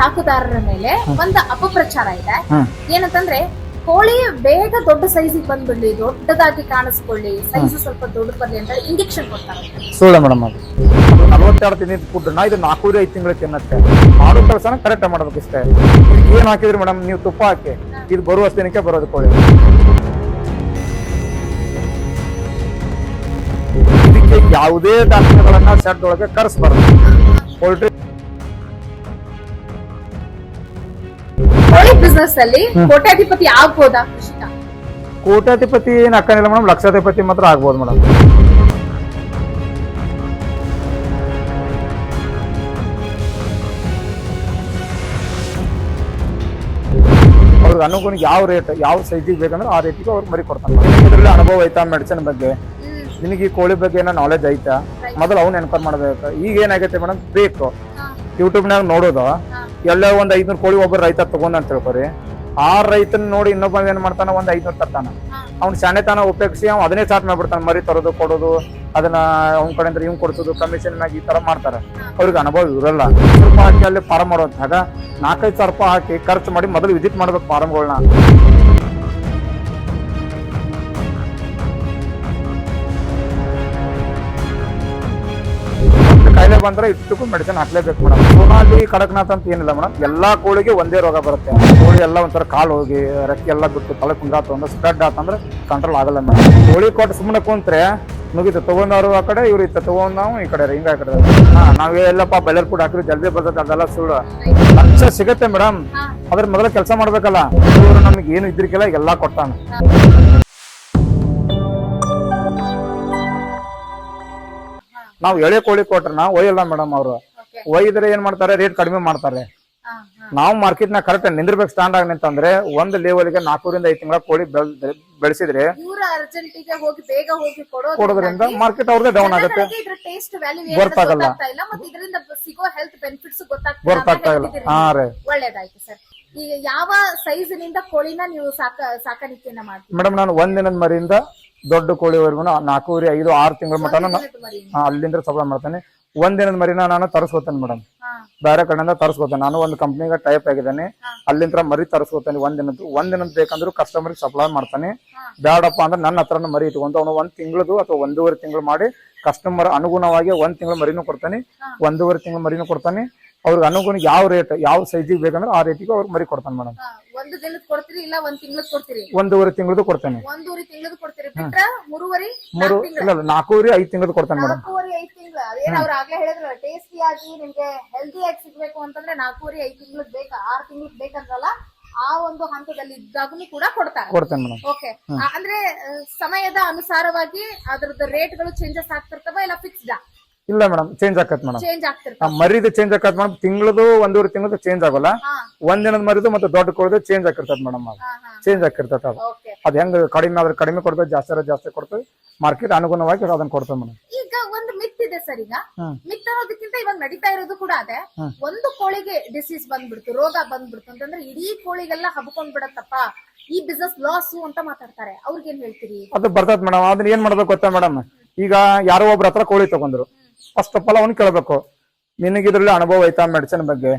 ಸಾಕುದಾರರ ಮೇಲೆ ಒಂದು ಅಪಪ್ರಚಾರ ಇದೆ. ಏನಂತಂದ್ರೆ ಕೋಳಿ ಬೇಗ ದೊಡ್ಡ ಸೈಜ್ ಬಂದ್ಬಿಡ್ಲಿ, ದೊಡ್ಡದಾಗಿ ಕಾಣಿಸ್ಕೊಳ್ಳಿ, ಸೈಜ್ ಸ್ವಲ್ಪ ದೊಡ್ಡ ಬರ್ಲಿ ಅಂತ ಇಂಜೆಕ್ಷನ್ ಕೊಡ್ತಾರೆ. ಸುಳ್ಳ ಮೇಡಮ್, ಅದು 42 ತಿಂಗಳ ಫುಡ್ ನಾ ಇದು 4-5 ತಿಂಗಳು ತಿನ್ನತ್ತೆ. ಮಾಡೋ ಕೆಲಸನ ಕರೆಕ್ಟ್ ಮಾಡ್ಬೇಕು ಇಷ್ಟೇ. ಏನ್ ಹಾಕಿದ್ರಿ ಮೇಡಮ್ ನೀವು? ತುಪ್ಪ ಹಾಕಿ ಇದು ಬರುವ ದಿನಕ್ಕೆ ಬರೋದು ಕೋಳಿ. ಇದಕ್ಕೆ ಯಾವುದೇ ಡಾಕ್ಟರ್ಗಳನ್ನ ಸೆಟ್ ಒಳಗೆ ಕರೆಸಬಾರ್ದು. ಪೋಲ್ಟ್ರಿ ಕೋಳಿ ಬಿಸ್ನೆಸ್ ಅಲ್ಲಿ ಕೋಟ್ಯಾಧಿಪತಿ ಆಗ್ಬೋದಾ? ಕೋಟ್ಯಾಧಿಪತಿ ಏನ್ ಹಾಕಂಗಿಲ್ಲ ಮೇಡಮ್, ಲಕ್ಷಾಧಿಪತಿ ಮಾತ್ರ ಆಗ್ಬೋದು ಮೇಡಮ್. ಅವ್ರಿಗೆ ಅನುಗುಣ ಯಾವ ರೇಟ್ ಯಾವ ಸೈಜಿಗೆ ಬೇಕಂದ್ರೆ ಆ ರೇಟಿಗೆ ಅವ್ರಿಗೆ ಮರಿ ಕೊಡ್ತಾನೆ. ಇದರಲ್ಲಿ ಅನುಭವ ಐತಾ ಮೆಡಿಸಿನ್ ಬಗ್ಗೆ? ನಿನಗೆ ಈ ಕೋಳಿ ಬಗ್ಗೆ ಏನೋ ನಾಲೆಜ್ ಐತಾ? ಮೊದಲು ಅವ್ನ ಎನ್ಕ್ವೈರ್ ಮಾಡ್ಬೇಕು. ಈಗ ಏನಾಗೈತೆ ಮೇಡಮ್, ಬೇಕು ಯೂಟ್ಯೂಬ್ನಾಗ ನೋಡೋದು ಎಲ್ಲ ಒಂದ್ 500 ಕೋಳಿ ಒಬ್ಬರು ರೈತ ತಗೊಂಡ್ ಅಂತ ತಿಳ್ಕೊರಿ. ಆ ರೈತನ ನೋಡಿ ಇನ್ನೊಬ್ಬ ಏನ್ ಮಾಡ್ತಾನ, ಒಂದ್ 500 ತರ್ತಾನ. ಅವ್ನ ಶಾಣೆತನ ಉಪಯೋಗಿಸಿ ಅವ್ನು ಅದನ್ನೇ ಸ್ಟಾರ್ಟ್ ಮಾಡ್ಬಿಡ್ತಾನೆ. ಮರಿ ತರೋದು, ಕೊಡೋದು, ಅದನ್ನ ಅವ್ನ ಕಡೆಯಿಂದ ಇವ್ನು ಕೊಡ್ಸೋದು, ಕಮಿಷನ್ ಮ್ಯಾಗ ಈ ತರ ಮಾಡ್ತಾರೆ. ಅವ್ರಿಗೆ ಅನುಭವ ಇರಲ್ಲ. ಸ್ವಲ್ಪ ಹಾಕಿ ಅಲ್ಲಿ ಫಾರ್ಮ್ ಮಾಡೋದಾಗ 4-5 ಸಾವಿರ ರೂಪಾಯಿ ಹಾಕಿ ಖರ್ಚು ಮಾಡಿ ಮೊದಲು ವಿಸಿಟ್ ಮಾಡ್ಬೇಕು ಫಾರ್ಮ್ಗಳನ್ನ. ಕಾಯಿಲೆ ಬಂದ್ರೆ ಇಷ್ಟಕ್ಕೂ ಮೆಡಿಸಿನ್ ಹಾಕ್ಲೇಬೇಕು ಮೇಡಮ್. ಸೋನಾಲಿ ಕಡಕ್ನಾಥ್ ಅಂತ ಏನಿಲ್ಲ ಮೇಡಮ್, ಎಲ್ಲಾ ಕೋಳಿಗೆ ಒಂದೇ ರೋಗ ಬರುತ್ತೆ. ಕೋಳಿ ಎಲ್ಲ ಒಂಥರ ಕಾಲು ಹೋಗಿ ರೆಕ್ಕೆ ಎಲ್ಲ ಬಿಟ್ಟು ತಲೆ ಕುಂದಾತು ಅಂದ್ರೆ ಸ್ಪ್ರೆಡ್ ಆತಂದ್ರೆ ಕಂಟ್ರೋಲ್ ಆಗಲ್ಲ ಮೇಡಮ್. ಕೋಳಿ ಕೊಟ್ಟು ಸುಮ್ಮನೆ ಕುಂತ್ರೆ ಮುಗಿತು. ತಗೊಂಡವ್ರು ಆ ಕಡೆ, ಇವ್ರು ಇತ್ತ ತಗೊಂಡ್ ನಾವು ಈ ಕಡೆ ಹಿಂಗ ಕಡೆ. ನಾವೇ ಎಲ್ಲಪ್ಪ ಬೆಲ್ಲರ್ ಫುಡ್ ಹಾಕಿದ್ರೆ ಜಲ್ದಿ ಬರ್ತದೆ, ಅದೆಲ್ಲ ಸುಳ್ಳು. ಲಕ್ಷ ಸಿಗತ್ತೆ ಮೇಡಮ್, ಅದ್ರ ಮೊದಲ ಕೆಲಸ ಮಾಡ್ಬೇಕಲ್ಲ. ಇವ್ರು ನಮ್ಗೆ ಏನು ಇದ್ರಿಕೆಲ್ಲ ಎಲ್ಲಾ ಕೊಟ್ಟಾನ. ನಾವು ಎಳೆ ಕೋಳಿ ಕೊಟ್ರೆ ನಾವು ಒಯ್ಯಲ್ಲ ಮೇಡಮ್. ಅವ್ರು ಒಯ್ದ್ರೆ ಏನ್ ಮಾಡ್ತಾರೆ, ರೇಟ್ ಕಡಿಮೆ ಮಾಡ್ತಾರೆ. ನಾವು ಮಾರ್ಕೆಟ್ ನ ಕರೆಕ್ಟ್ ನಿಂದಿರ್ಬೇಕು. ಸ್ಟ್ಯಾಂಡ್ ಆಗಿ ನಿಂತಂದ್ರೆ ಒಂದ್ ಲೆವೆಲ್ಗೆ 4-5 ತಿಂಗಳ ಕೋಳಿ ಬೆಳೆಸಿದ್ರೆ ಕೊಡೋದ್ರಿಂದ ಮಾರ್ಕೆಟ್ ಅವ್ರದೇ ಡೌನ್ ಆಗುತ್ತೆ, ಗೊತ್ತಾಗಲ್ಲ. ಗೊತ್ತಾಗ್ತಾ ಇಲ್ಲ. ಹಾ ರೀ, ಒಳ್ಳೇದಾಯ್ತು ಸರ್. ಈಗ ಯಾವ ಸೈಜ್ ನಿಂದ ಕೋಳಿನ ನೀವು ಸಾಕಾಣಿಕೆಯನ್ನ ಮಾಡ್ತೀವಿ ಮೇಡಮ್? ನಾನು ಒಂದಿನದ ಮರಿಯಿಂದ ದೊಡ್ಡ ಕೋಳಿವರೆಗೂ 4, 5, 6 ತಿಂಗಳ ಮಟನ ಅಲ್ಲಿಂದ ಸಪ್ಲೈ ಮಾಡ್ತೇನೆ. ಒಂದಿನದ ಮರಿನ ನಾನು ತರಿಸ್ಕೋತೇನೆ ಮೇಡಮ್, ಬೇರೆ ಕಡೆಯಿಂದ ತರಿಸ್ಕೋತೇನೆ. ನಾನು ಒಂದು ಕಂಪ್ನಿಗೆ ಟೈಪ್ ಆಗಿದ್ದೇನೆ, ಅಲ್ಲಿಂದ ಮರಿ ತರಿಸ್ಕೋತೇನೆ. ಒಂದಿನದ ಬೇಕಂದ್ರು ಕಸ್ಟಮರ್ ಸಪ್ಲೈ ಮಾಡ್ತಾನೆ. ಬೇಡಪ್ಪ ಅಂದ್ರೆ ನನ್ನ ಹತ್ರನ ಮರಿ ಇಟ್ಕೊಂಡು ಅವನು 1 ತಿಂಗಳದು ಅಥವಾ 1.5 ತಿಂಗಳು ಮಾಡಿ ಕಸ್ಟಮರ್ ಅನುಗುಣವಾಗಿ 1 ತಿಂಗಳ ಮರಿನೂ ಕೊಡ್ತಾನೆ, 1.5 ತಿಂಗಳ ಮರಿನೂ ಕೊಡ್ತಾನೆ. ಅವ್ರಿಗೆ ಅನುಗುಣ ಯಾವ ರೇಟ್ ಯಾವ ಸೈಜಿಗೆ ಬೇಕಂದ್ರೆ ಆ ರೇಟಿಗೆ ಅವ್ರಿಗೆ ಮರಿ ಕೊಡ್ತಾನೆ ಮೇಡಮ್. 1 ದಿನದ ಕೊಡ್ತೀರಿ ಇಲ್ಲ 1 ತಿಂಗಳದ ಕೊಡ್ತೀರಿ? 1.5 ತಿಂಗಳದು ಕೊಡ್ತೇನೆ. 1.5 ತಿಂಗಳದ ಕೊಡ್ತೀರಿ ಬಿಟ್ರೆ 3 ಇಲ್ಲ 4-5 ತಿಂಗಳದು ಕೊಡ್ತಾನೆ ಮೇಡಮ್. 4-5 ತಿಂಗಳು ಅದೇನು ಅವ್ರು ಆಗ್ಲೇ ಹೇಳಿದ್ರಲ್ಲ, ಟೇಸ್ಟಿ ಆಗಿ ನಿಮ್ಗೆ ಹೆಲ್ದಿ ಆಗಿ ಸಿಗ್ಬೇಕು ಅಂತಂದ್ರೆ 4-5 ತಿಂಗಳದ್ ಬೇಕಾ, 6 ತಿಂಗಳದ್ ಬೇಕಂದ್ರಲ್ಲ, ಆ ಒಂದು ಹಂತದಲ್ಲಿ ಇದ್ದಾಗೂ ಕೂಡ ಕೊಡ್ತೇನೆ ಮೇಡಮ್. ಓಕೆ, ಅಂದ್ರೆ ಸಮಯದ ಅನುಸಾರವಾಗಿ ಅದ್ರದ್ದು ರೇಟ್ಗಳು ಚೇಂಜಸ್ ಆಗ್ತಿರ್ತವ ಇಲ್ಲ ಫಿಕ್ಸ್ಡ್? ಇಲ್ಲ ಮೇಡಮ್, ಚೇಂಜ್ ಆಕತ್ ಮೇಡಮ್. ಚೇಂಜ್ ಆಗ್ತಿರ್ತವ. ಮರಿದು ಚೇಂಜ್ ಆಕತ್ ಮೇಡಮ್. ತಿಂಗಳದು 1.5 ತಿಂಗಳದು ಚೇಂಜ್ ಆಗೋಲ್ಲ. ಒಂದಿನದ ಮರಿದು ಮತ್ತೆ ದೊಡ್ಡ ಕೊಡೋದು ಚೇಂಜ್ ಆಗಿರ್ತದ ಮೇಡಮ್. ಅದು ಚೇಂಜ್ ಆಗಿರ್ತದ. ಅದ್ ಹೆಂಗ್ ಕಡಿಮೆ ಆದ್ರೆ ಕಡಿಮೆ ಕೊಡ್ತೇವೆ, ಜಾಸ್ತಿ ಕೊಡ್ತೇವೆ. ಮಾರ್ಕೆಟ್ ಅನುಗುಣವಾಗಿ ಅದನ್ನ ಕೊಡ್ತೇವೆ ಮೇಡಮ್. ಈಗ ಒಂದು ಮಿತ್ ಇದೆ ಸರ್. ಈಗ ಮಿತ್ ಅನ್ನೋದಕ್ಕಿಂತ ಇವಾಗ ನಡೀತಾ ಇರೋದು ಕೂಡ ಅದೇ. ಒಂದು ಕೋಳಿಗೆ ಡಿಸೀಸ್ ಬಂದ್ಬಿಡ್ತು, ರೋಗ ಬಂದ್ಬಿಡ್ತು ಅಂತಂದ್ರೆ ಇಡೀ ಕೋಳಿಗೆಲ್ಲ ಹಬ್ಕೊಂಡ್ ಬಿಡತ್ತಪ್ಪ, ಈ ಬಿಸ್ನೆಸ್ ಲಾಸ್ ಅಂತ ಮಾತಾಡ್ತಾರೆ. ಅವ್ರಿಗೆ ಏನ್ ಹೇಳ್ತೀರಿ? ಅದು ಬರ್ತದ ಮೇಡಮ್. ಅದನ್ನ ಏನ್ ಮಾಡ್ಬೇಕು ಗೊತ್ತಾ ಮೇಡಮ್? ಈಗ ಯಾರೋ ಒಬ್ರ ಹತ್ರ ಕೋಳಿ ತಗೊಂಡ್ರು, ಫಸ್ಟ್ ಆಫ್ ಆಲ್ ಅವ್ನು ಕೇಳ್ಬೇಕು, ನಿನಗೆ ಇದ್ರಲ್ಲಿ ಅನುಭವ ಐತಾ ಮೆಡಿಸಿನ್ ಬಗ್ಗೆ?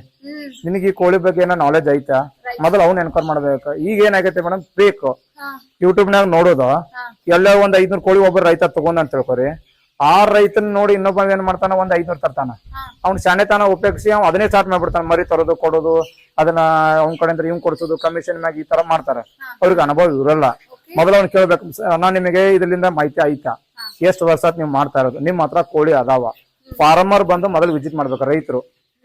ನಿನಗೆ ಈ ಕೋಳಿ ಬಗ್ಗೆ ಏನೋ ನಾಲೆಜ್ ಐತಾ? ಮೊದಲು ಅವ್ನ ಎನ್ಕ್ವೈರ್ ಮಾಡ್ಬೇಕು. ಈಗ ಏನಾಗೈತೆ ಮೇಡಮ್, ಬೇಕು ಯೂಟ್ಯೂಬ್ನಾಗ ನೋಡೋದು ಎಲ್ಲ ಒಂದ್ 500 ಕೋಳಿ ಒಬ್ಬರು ರೈತ ತಗೊಂಡ್ ಅಂತ ತಿಳ್ಕೊರಿ. ಆ ರೈತನ ನೋಡಿ ಇನ್ನೊಬ್ಬ ಏನ್ ಮಾಡ್ತಾನ, ಒಂದ್ 500 ತರ್ತಾನ. ಅವ್ನ ಶಾಣೆತನ ಉಪಯೋಗಿಸಿ ಅವ್ನು ಅದನ್ನೇ ಸ್ಟಾರ್ಟ್ ಮಾಡ್ಬಿಡ್ತಾನೆ. ಮರಿ ತರೋದು, ಕೊಡೋದು, ಅದನ್ನ ಅವ್ನ ಕಡೆಯಿಂದ ಇವ್ನು ಕೊಡ್ಸೋದು, ಕಮಿಷನ್ ಮ್ಯಾಗ ಈ ತರ ಮಾಡ್ತಾರೆ. ಅವ್ರಿಗೆ ಅನುಭವ ಇರಲ್ಲ. ಮೊದಲು ಅವ್ನು ಕೇಳ್ಬೇಕು, ನಾನ್ ನಿಮಗೆ ಇದರಿಂದ ಮಾಹಿತಿ ಐತಾ? ಎಷ್ಟು ವರ್ಷ ನೀವು ಮಾಡ್ತಾ ಇರೋದು? ನಿಮ್ ಹತ್ರ ಕೋಳಿ ಅದಾವ? ಫಾರ್ಮರ್ ಬಂದು ಮೊದಲು ವಿಸಿಟ್ ಮಾಡ್ಬೇಕು. ರೈತರು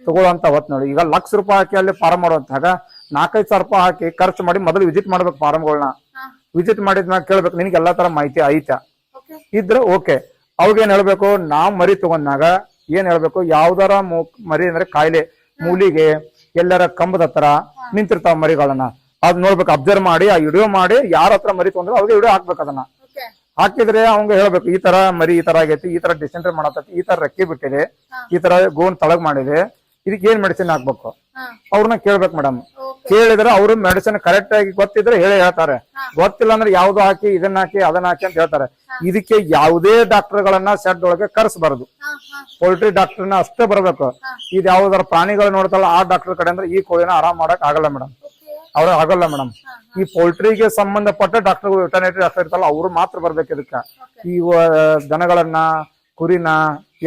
ತಗೊಳ್ಳೋಂತ ಹೊತ್ ನೋಡಿ, ಈಗ ಲಕ್ಷ ರೂಪಾಯಿ ಹಾಕಿ ಅಲ್ಲಿ ಫಾರ್ಮ್ ಮಾಡುವಂತಾಗ 4-5 ಸಾವಿರ ರೂಪಾಯಿ ಹಾಕಿ ಖರ್ಚು ಮಾಡಿ ಮೊದಲು ವಿಸಿಟ್ ಮಾಡ್ಬೇಕು ಫಾರ್ಮ್ಗಳನ್ನ. ವಿಸಿಟ್ ಮಾಡಿದ್ಮ್ಯಾಗ ಕೇಳ್ಬೇಕು, ನಿನಗೆ ಎಲ್ಲಾ ತರ ಮಾಹಿತಿ ಐತಾ? ಇದ್ರೆ ಓಕೆ. ಅವಾಗ ಏನ್ ಹೇಳ್ಬೇಕು, ನಾವ್ ಮರಿ ತಗೊಂಡಾಗ ಏನ್ ಹೇಳ್ಬೇಕು, ಯಾವ್ದಾರ ಮರಿ ಅಂದ್ರೆ ಕಾಯಿಲೆ ಮೂಲಿಗೆ ಎಲ್ಲರ ಕಂಬದ ಹತ್ರ ನಿಂತಿರ್ತಾವ ಮರಿಗಳನ್ನ, ಅದ್ ನೋಡ್ಬೇಕು. ಅಬ್ಸರ್ವ್ ಮಾಡಿ ಆ ವಿಡಿಯೋ ಮಾಡಿ ಯಾರ ಹತ್ರ ಮರಿ ತೊಂದ್ರೆ ಅವ್ರಿಗೆ ವಿಡಿಯೋ ಹಾಕ್ಬೇಕು. ಅದನ್ನ ಹಾಕಿದ್ರೆ ಅವಂಗ ಹೇಳ್ಬೇಕು, ಈ ತರ ಮರಿ ಈ ತರ ಆಗೈತಿ, ಈ ತರ ಡಿಸೆಂಟ್ರಿ ಮಾಡತೈತಿ, ಈ ತರ ರೆಕ್ಕೆ ಬಿಟ್ಟಿದೆ, ಈ ತರ ಗೋನ್ ತಳಗ್ ಮಾಡಿದೆ, ಇದಕ್ಕೆ ಏನ್ ಮೆಡಿಸಿನ್ ಹಾಕ್ಬೇಕು ಅವ್ರನ್ನ ಕೇಳ್ಬೇಕು ಮೇಡಮ್. ಕೇಳಿದ್ರೆ ಅವರು ಮೆಡಿಸಿನ್ ಕರೆಕ್ಟ್ ಆಗಿ ಗೊತ್ತಿದ್ರೆ ಹೇಳ್ತಾರೆ, ಗೊತ್ತಿಲ್ಲ ಅಂದ್ರೆ ಯಾವ್ದು ಹಾಕಿ ಇದನ್ನ ಹಾಕಿ ಅದನ್ನ ಹಾಕಿ ಅಂತ ಹೇಳ್ತಾರೆ. ಇದಕ್ಕೆ ಯಾವುದೇ ಡಾಕ್ಟರ್ಗಳನ್ನ ಸೆಡ್ ಒಳಗೆ ಕರೆಸಬಾರದು. ಪೋಲ್ಟ್ರಿ ಡಾಕ್ಟರ್ನ ಅಷ್ಟೇ ಬರ್ಬೇಕು. ಇದು ಯಾವ್ದಾರ ಪ್ರಾಣಿಗಳು ನೋಡ್ತಾರಲ್ಲ ಆ ಡಾಕ್ಟರ್ ಕಡೆ ಅಂದ್ರೆ ಈ ಕೋಳಿನ ಆರಾಮ್ ಮಾಡಕ್ ಆಗಲ್ಲ ಮೇಡಮ್, ಅವ್ರ ಆಗಲ್ಲ ಮೇಡಮ್. ಈ ಪೋಲ್ಟ್ರಿಗೆ ಸಂಬಂಧಪಟ್ಟ ಡಾಕ್ಟರ್ ವೆಟರ್ನರಿ ಡಾಕ್ಟರ್ ಇರ್ತಾರಲ್ಲ ಅವ್ರು ಮಾತ್ರ ಬರ್ಬೇಕು ಇದಕ್ಕ. ಈ ದನಗಳನ್ನ ಕುರಿನ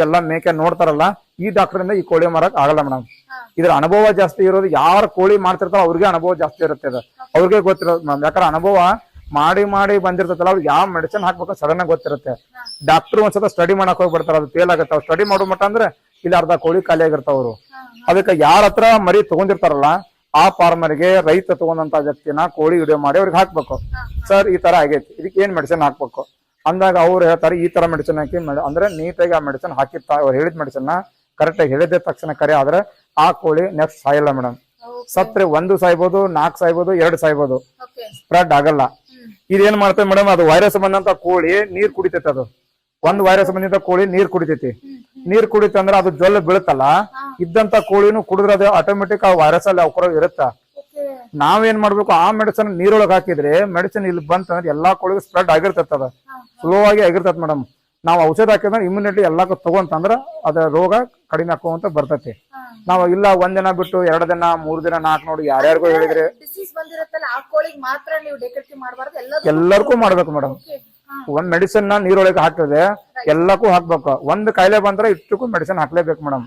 ಎಲ್ಲ ಮೇಕೆ ನೋಡ್ತಾರಲ್ಲ ಈ ಡಾಕ್ಟರ್ ಈ ಕೋಳಿ ಮಾರಕ್ ಆಗಲ್ಲ ಮೇಡಮ್. ಇದ್ರ ಅನುಭವ ಜಾಸ್ತಿ ಇರೋದು ಯಾರು ಕೋಳಿ ಮಾಡ್ತಿರ್ತಾರ ಅವ್ರಿಗೆ ಅನುಭವ ಜಾಸ್ತಿ ಇರುತ್ತೆ. ಅದು ಅವ್ರಿಗೆ ಗೊತ್ತಿರೋದು ಮೇಡಮ್, ಯಾಕಂದ್ರೆ ಅನುಭವ ಮಾಡಿ ಮಾಡಿ ಬಂದಿರ್ತಲ್ಲ ಅವ್ರಿಗೆ ಯಾವ ಮೆಡಿಸಿನ್ ಹಾಕ್ಬೇಕು ಸಡನ್ ಆಗಿ ಗೊತ್ತಿರುತ್ತೆ. ಡಾಕ್ಟರ್ ಒಂದ್ಸಲ ಸ್ಟಡಿ ಮಾಡಕ್ ಹೋಗ್ಬಿಡ್ತಾರ, ಅದು ಫೇಲ್ ಆಗುತ್ತೆ. ಅವ್ರು ಸ್ಟಡಿ ಮಾಡೋ ಮಟ್ಟ ಅಂದ್ರೆ ಇಲ್ಲಿ ಅರ್ಧ ಕೋಳಿ ಖಾಲಿ ಆಗಿರ್ತಾವ ಅವರು. ಅದಕ್ಕೆ ಯಾರ ಹತ್ರ ಮರಿ ತಗೊಂಡಿರ್ತಾರಲ್ಲ ಆ ಫಾರ್ಮರ್ಗೆ ರೈತ ತಗೊಂಡಂತ ವ್ಯಕ್ತಿನ ಕೋಳಿ ವಿಡಿಯೋ ಮಾಡಿ ಅವ್ರಿಗೆ ಹಾಕ್ಬೇಕು. ಸರ್ ಈ ತರ ಆಗೈತಿ, ಇದಕ್ಕೆ ಏನ್ ಮೆಡಿಸಿನ್ ಹಾಕ್ಬೇಕು ಅಂದಾಗ ಅವ್ರು ಹೇಳ್ತಾರೆ ಈ ತರ ಮೆಡಿಸಿನ್ ಹಾಕಿ ಅಂದ್ರೆ ನೀಟಾಗಿ ಆ ಮೆಡಿಸಿನ್ ಹಾಕಿತ್ತ ಅವ್ರು ಹೇಳಿದ ಮೆಡಿಸಿನ್ ಕರೆಕ್ಟ್ ಆಗಿ ಹೇಳಿದ ತಕ್ಷಣ ಕರೆ ಆದ್ರೆ ಆ ಕೋಳಿ ನೆಕ್ಸ್ಟ್ ಸಾಯಲ್ಲ ಮೇಡಮ್. ಸತ್ರೆ 1 ಸಾಯ್ಬೋದು, 4 ಸಾಯ್ಬೋದು, 2 ಸಾಯ್ಬೋದು, ಸ್ಪ್ರೆಡ್ ಆಗಲ್ಲ. ಇದೇನ್ ಮಾಡ್ತೇವೆ ಮೇಡಮ್, ಅದು ವೈರಸ್ ಬಂದಂತ ಕೋಳಿ ನೀರ್ ಕುಡಿತೈತಿ. ಅದು ಒಂದ್ ವೈರಸ್ ಬಂದಂತ ಕೋಳಿ ನೀರ್ ಕುಡಿತೈತಿ. ನೀರ್ ಕುಡಿತ ಅಂದ್ರೆ ಅದು ಜೊಲ್ಲು ಬೀಳುತ್ತಲ್ಲ, ಇದ್ದಂತ ಕೋಳಿನೂ ಕುಡಿದ್ರೆ ಅದು ಆಟೋಮೆಟಿಕ್ ಆ ವೈರಸ್ ಅಲ್ಲಿ ಅವಕ್ರ ಇರುತ್ತ. ನಾವೇನ್ ಮಾಡ್ಬೇಕು, ಆ ಮೆಡಿಸಿನ್ ನೀರೊಳಗೆ ಹಾಕಿದ್ರೆ ಮೆಡಿಸಿನ್ ಇಲ್ಲಿ ಬಂತಂದ್ರೆ ಎಲ್ಲಾ ಕೋಳಿಗೂ ಸ್ಪ್ರೆಡ್ ಆಗಿರ್ತೈತ. ಅದ ಸ್ಲೋ ಆಗಿ ಆಗಿರ್ತೈತಿ ಮೇಡಮ್. ನಾವು ಔಷಧ ಹಾಕಿದ್ರೆ ಇಮ್ಯುನಿಟಿ ಎಲ್ಲಾಕು ತಗೊಂತಂದ್ರ ಅದ ರೋಗ ಕಡಿಮೆ ಹಾಕುವಂತ ಬರ್ತೈತಿ. ನಾವು ಇಲ್ಲ 1 ದಿನ ಬಿಟ್ಟು 2 ದಿನ 3 ದಿನ 4 ನೋಡಿ ಯಾರ್ಯಾರಿಗೂ ಹೇಳಿದ್ರೆ ಎಲ್ಲರಿಗೂ ಮಾಡ್ಬೇಕು ಮೇಡಮ್. ಒಂದ್ ಮೆಡಿಸಿನ್ ನ ನೀರೊಳಗೆ ಹಾಕಿದ್ರೆ ಎಲ್ಲಕ್ಕೂ ಹಾಕ್ಬೇಕು. ಒಂದ್ ಕಾಯಿಲೆ ಬಂದ್ರೆ ಇಷ್ಟಕ್ಕೂ ಮೆಡಿಸಿನ್ ಹಾಕ್ಲೇಬೇಕು ಮೇಡಮ್.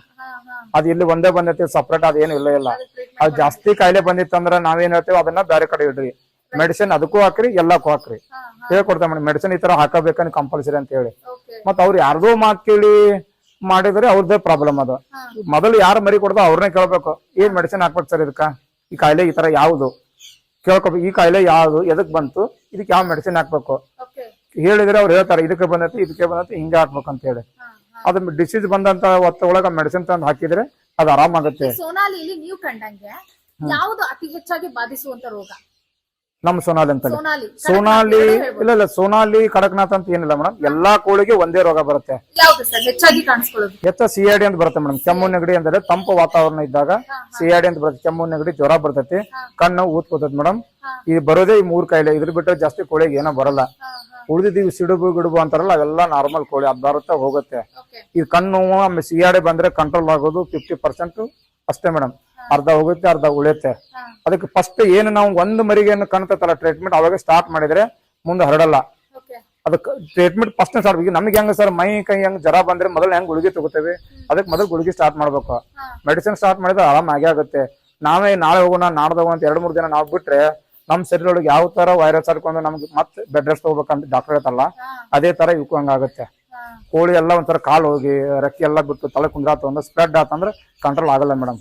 ಅದ್ ಇಲ್ಲಿ ಒಂದೇ ಬಂದೈತಿ ಸಪ್ರೇಟ್ ಅದೇನು ಇಲ್ಲ. ಅದು ಜಾಸ್ತಿ ಕಾಯಿಲೆ ಬಂದಿತ್ತಂದ್ರ ನಾವೇನ್ ಹೇಳ್ತೇವೆ ಅದನ್ನ ಬೇರೆ ಕಡೆ ಇಡ್ರಿ, ಮೆಡಿಸಿನ್ ಅದಕ್ಕೂ ಹಾಕ್ರಿ ಎಲ್ಲಕ್ಕೂ ಹಾಕ್ರಿ ಹೇಳ್ಕೊಡ್ತೇವೆ ಮೇಡಮ್. ಮೆಡಿಸಿನ್ ಈ ತರ ಹಾಕಬೇಕಂತ ಕಂಪಲ್ಸರಿ ಅಂತ ಹೇಳಿ. ಮತ್ ಅವ್ರು ಯಾರ್ದೋ ಮಾತ್ ಕೇಳಿ ಮಾಡಿದ್ರೆ ಅವ್ರದ್ದೇ ಪ್ರಾಬ್ಲಮ್. ಅದು ಮೊದಲು ಯಾರು ಮರಿ ಕೊಡ್ದೋ ಅವ್ರನ್ನೇ ಕೇಳ್ಬೇಕು, ಏನ್ ಮೆಡಿಸಿನ್ ಹಾಕ್ಬೇಕು ಸರ್ ಇದಕ್ಕ, ಈ ಕಾಯಿಲೆ ಈ ತರ ಯಾವ್ದು ಕೇಳ್ಕೊಬೇಕು, ಈ ಕಾಯಿಲೆ ಯಾವ್ದು ಎದಕ್ ಬಂತು, ಇದಕ್ಕೆ ಯಾವ ಮೆಡಿಸಿನ್ ಹಾಕ್ಬೇಕು ಹೇಳಿದ್ರೆ ಅವ್ರು ಹೇಳ್ತಾರೆ ಇದಕ್ಕೆ ಬಂದೈತಿ ಹಿಂಗೆ ಹಾಕ್ಬೇಕು ಅಂತ ಹೇಳಿ. ಅದ್ ಡಿಸೀಸ್ ಬಂದಂತ ಒಳಗ ಮೆಡಿಸಿನ್ ತಂದು ಹಾಕಿದ್ರೆ ಅದು ಆರಾಮಾಗುತ್ತೆ. ಸೋನಾಲಿಯಲ್ಲಿ ನೀವು ಕಂಡಂಗೆ ಯಾವುದು ಅತಿ ಹೆಚ್ಚಾಗಿ ಬಾಧಿಸುವಂತ ರೋಗ? ನಮ್ ಸೋನಾಲಿ ಅಂತ ಸೋನಾಲಿ ಇಲ್ಲ ಸೋನಾಲಿ ಕಡಕ್ನಾಥ್ ಅಂತ ಏನಿಲ್ಲ ಮೇಡಮ್. ಎಲ್ಲಾ ಕೋಳಿಗೆ ಒಂದೇ ರೋಗ ಬರುತ್ತೆ. ಹೆಚ್ಚ CID ಅಂತ ಬರುತ್ತೆ ಮೇಡಮ್. ಕೆಮ್ಮು ನೆಗಡಿ ಅಂದ್ರೆ ತಂಪು ವಾತಾವರಣ ಇದ್ದಾಗ CID ಅಂತ ಬರುತ್ತೆ. ಕೆಮ್ಮು ನೆಗಡಿ ಜ್ವರ ಬರ್ತೈತಿ, ಕಣ್ಣು ಊದ್ಕೋತೈತಿ ಮೇಡಮ್. ಇದು ಬರೋದೇ ಈ 3 ಕಾಯಿಲೆ. ಇದ್ರ ಬಿಟ್ಟರೆ ಜಾಸ್ತಿ ಕೋಳಿಗೆ ಏನೋ ಬರಲ್ಲ. ಉಳಿದಿದ್ದೀವಿ ಸಿಡುಬು ಗಿಡುಬು ಅಂತಾರಲ್ಲ ಅವೆಲ್ಲ ನಾರ್ಮಲ್ ಕೋಳಿ ಅದ್ ಬರುತ್ತೆ ಹೋಗುತ್ತೆ. ಈ ಕಣ್ಣು CID ಬಂದ್ರೆ ಕಂಟ್ರೋಲ್ ಆಗೋದು 50% ಅಷ್ಟೇ ಮೇಡಮ್. ಅರ್ಧ ಹೋಗುತ್ತೆ ಅರ್ಧ ಉಳಿಯುತ್ತೆ. ಅದಕ್ಕೆ ಫಸ್ಟ್ ಏನು ನಾವು ಒಂದು ಮರಿಗೆ ಕಾಣ್ತಲ್ಲ ಟ್ರೀಟ್ಮೆಂಟ್ ಅವಾಗ ಸ್ಟಾರ್ಟ್ ಮಾಡಿದ್ರೆ ಮುಂದೆ ಹರಡಲ್ಲ. ಅದಕ್ಕೆ ಟ್ರೀಟ್ಮೆಂಟ್ ಫಸ್ಟ್ ಸ್ಟಾರ್ಟ್. ಈಗ ನಮ್ಗೆ ಹೆಂಗ ಸರ್ ಮೈ ಕೈ ಹೆಂಗ್ ಜ್ವರ ಬಂದ್ರೆ ಮೊದಲು ಹೆಂಗ್ ಗುಳಿಗೆ ತಗೋತೇವೆ, ಅದಕ್ಕೆ ಮೊದಲು ಗುಳಿಗೆ ಸ್ಟಾರ್ಟ್ ಮಾಡ್ಬೇಕು. ಮೆಡಿಸಿನ್ ಸ್ಟಾರ್ಟ್ ಮಾಡಿದ್ರೆ ಆರಾಮ್ ಆಗೇ ಆಗುತ್ತೆ. ನಾವೇ ನಾಳೆ ಹೋಗೋಣ ನಾಡ್ದ ಹೋಗೋಣ ಅಂತ 2-3 ದಿನ ನಾವು ಬಿಟ್ರೆ ನಮ್ ಶರೀರ ಒಳಗೆ ಯಾವ ತರ ವೈರಸ್ ಆಡ್ಕೊಂಡು ನಮ್ಗೆ ಮತ್ತೆ ಬೆಡ್ ರೆಸ್ಟ್ ಹೋಗ್ಬೇಕಂತ ಡಾಕ್ಟರ್ ಹೇಳ್ತಲ್ಲ ಅದೇ ತರ ಇವಕ್ಕೂ ಹಂಗಾಗುತ್ತೆ. ಕೋಳಿ ಎಲ್ಲ ಒಂಥರ ಕಾಲು ಹೋಗಿ ರೆಕ್ಕೆ ಎಲ್ಲ ಬಿಟ್ಟು ತಲೆ ಕುಂದ್ರಾತು ಅಂದ್ರೆ ಸ್ಪ್ರೆಡ್ ಆತಂದ್ರೆ ಕಂಟ್ರೋಲ್ ಆಗಲ್ಲ ಮೇಡಮ್.